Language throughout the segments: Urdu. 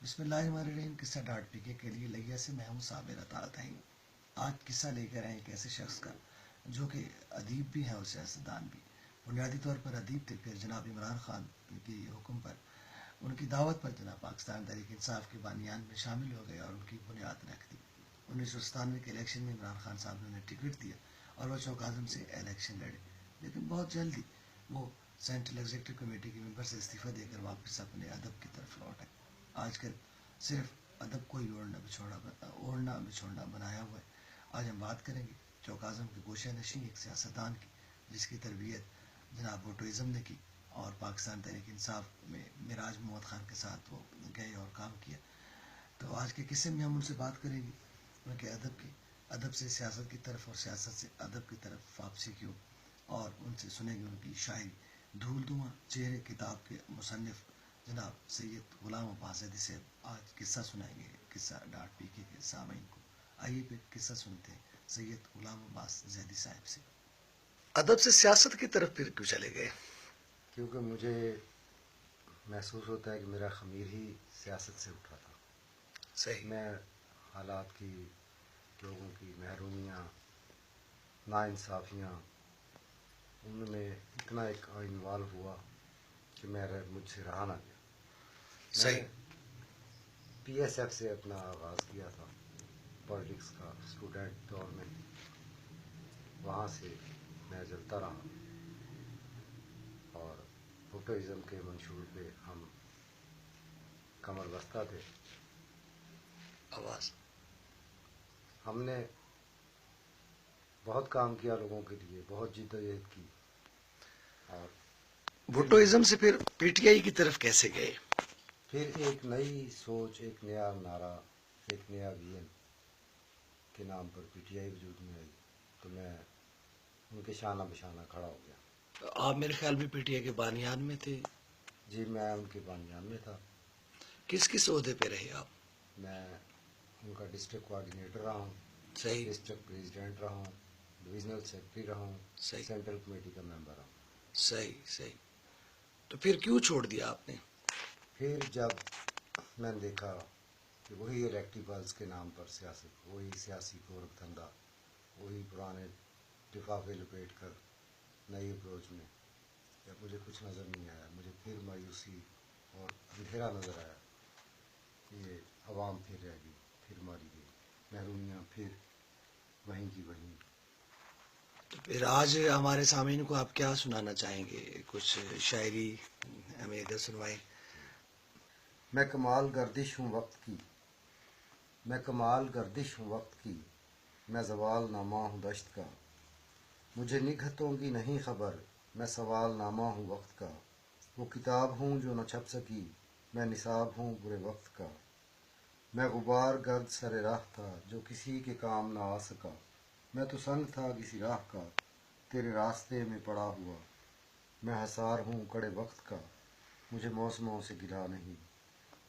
بسم اللہ الرحمن الرحیم۔ قصہ ڈاٹ پی کے لیے لگیا سے میں ہوں صابر اطاعت ہیں۔ آج قصہ لے کر آئے ایک ایسے شخص کا جو کہ ادیب بھی ہیں اور سیاستدان بھی۔ بنیادی طور پر ادیب تھے، پھر جناب عمران خان کے حکم پر، ان کی دعوت پر جناب پاکستان تحریک انصاف کے بانیان میں شامل ہو گئے اور ان کی بنیاد رکھ دی۔ 1997 کے الیکشن میں عمران خان صاحب نے انہیں ٹکٹ دیا اور وہ چوک اعظم سے الیکشن لڑے، لیکن بہت جلدی وہ سینٹرل ایگزیکٹو کمیٹی کے ممبر سے استعفیٰ دے کر واپس اپنے ادب کی طرف لوٹ آئے۔ آج کل صرف ادب کو ہی اوڑھنا بچھوڑنا بنایا ہوا ہے۔ آج ہم بات کریں گے چوک اعظم کے گوشہ نشین ایک سیاستدان کی، جس کی تربیت جناب بھٹوازم نے کی اور پاکستان تحریک انصاف میں معراج محمد خان کے ساتھ وہ گئے اور کام کیا۔ تو آج کے قصے میں ہم ان سے بات کریں گے ان کے ادب سے سیاست کی طرف اور سیاست سے ادب کی طرف واپسی کیوں، اور ان سے سنیں گے ان کی شاعری۔ دھول دھواں چہرے کتاب کے مصنف جناب سید غلام عباس زیدی سے آج قصہ سنائیں گے، قصہ ڈاٹ پی کے سامعین کو۔ آئیے پھر قصہ سنتے ہیں سید غلام عباس زیدی صاحب سے۔ ادب سے سیاست کی طرف پھر کیوں چلے گئے؟ کیونکہ مجھے محسوس ہوتا ہے کہ میرا خمیر ہی سیاست سے اٹھا تھا۔ صحیح۔ میں حالات کی، لوگوں کی محرومیاں، ناانصافیاں، ان میں اتنا ایک انوالو ہوا کہ مجھ سے رہا نہ گیا۔ میں نے پی ایس ایف سے اپنا آغاز کیا تھا پالیٹکس کا، اسٹوڈنٹ دور میں۔ وہاں سے میں جلتا رہا اور بھٹوازم کے منشور پہ ہم کمر بستہ تھے۔ آواز ہم نے بہت کام کیا لوگوں کے لیے، بہت جدوجہد کی، اور بھٹوازم سے پھر پی ٹی آئی کی طرف کیسے گئے؟ پھر ایک نئی سوچ، ایک نیا نعرہ، ایک نیا ویژن کے نام پر پی ٹی آئی وجود میں آئی تو میں ان کے شانہ بشانہ کھڑا ہو گیا۔ آپ میرے خیال میں پی ٹی آئی کے بانیان میں تھے۔ جی، میں ان کے بانیان میں تھا۔ کس عہدے پہ رہے آپ؟ میں ان کا ڈسٹرکٹ کوآرڈینیٹر رہا ہوں، صحیح ڈسٹرکٹ پریزیڈنٹ رہا ہوں، ڈویژنل سیکرٹری رہا ہوں، صحیح سینٹرل کمیٹی کا ممبر رہا ہوں۔ صحیح۔ تو پھر کیوں چھوڑ دیا آپ نے؟ پھر جب میں نے دیکھا کہ وہی الیکٹیبلز کے نام پر سیاست، وہی سیاسی گورکھ دھندا، وہی پرانے لفافے لپیٹ کر نئی اپروچ میں، جب مجھے کچھ نظر نہیں آیا، مجھے پھر مایوسی اور اندھیرا نظر آیا کہ یہ عوام پھر رہ گئی، پھر ماری گئی، محرومیاں پھر وہیں کی وہیں۔ تو پھر آج ہمارے سامعین کو آپ کیا سنانا چاہیں گے؟ کچھ شاعری ہمیں ادھر سنوائیں۔ میں کمال گردش ہوں وقت کی، میں کمال گردش ہوں وقت کی، میں زوال نامہ ہوں دشت کا، مجھے نگہتوں کی نہیں خبر، میں سوال نامہ ہوں وقت کا، وہ کتاب ہوں جو نہ چھپ سکی، میں نصاب ہوں برے وقت کا، میں غبار گرد سر راہ تھا جو کسی کے کام نہ آ سکا، میں تو سنگ تھا کسی راہ کا تیرے راستے میں پڑا ہوا، میں حصار ہوں کڑے وقت کا، مجھے موسموں سے گلا نہیں،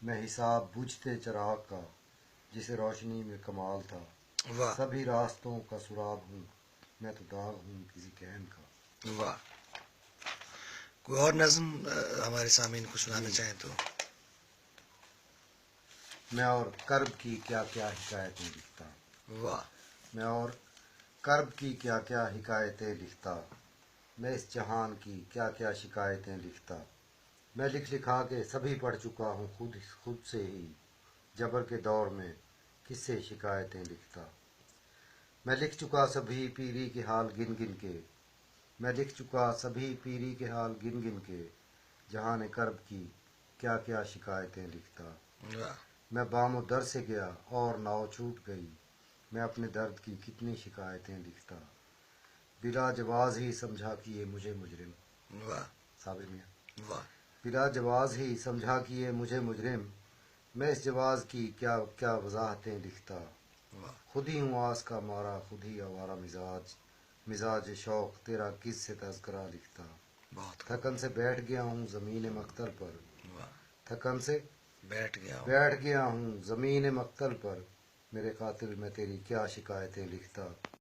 میں حساب بجھتے چراغ کا جسے روشنی میں کمال تھا، واہ سبھی راستوں کا سراغ ہوں، میں تو داغ ہوں کسی کہن کا۔ واہ، کوئی اور نظم ہمارے سامعین کو سنانا چاہیں تو؟ میں اور کرب کی کیا کیا حکایتیں لکھتا، واہ، میں اور کرب کی کیا کیا حکایتیں لکھتا، میں اس جہان کی کیا کیا شکایتیں لکھتا، میں لکھ لکھا کے سبھی پڑھ چکا ہوں خود سے ہی، جبر کے دور میں کس سے شکایتیں لکھتا، میں لکھ چکا سبھی پیری کے حال گن گن کے، میں لکھ چکا سبھی پیری کے حال گن گن کے، جہان کرب کی کیا کیا شکایتیں لکھتا، واہ، میں بام و در سے گیا اور ناؤ چھوٹ گئی، میں اپنے درد کی کتنی شکایتیں لکھتا، بلا جواز ہی سمجھا کیے مجھے مجرم، واہ، صابر میاں، واہ، بلا جواز ہی سمجھا کیے مجھے مجرم، میں اس جواز کی کیا کیا وضاحتیں لکھتا، واہ، خود ہی ہوں آس کا مارا، خود ہی آوارہ مزاج شوق تیرا کس سے تذکرہ لکھتا، بہت تھکن سے بیٹھ گیا ہوں زمین مقتل پر، واہ، تھکن سے بیٹھ گیا ہوں۔ بیٹھ گیا ہوں زمین مقتل پر، میرے قاتل میں تیری کیا شکایتیں لکھتا۔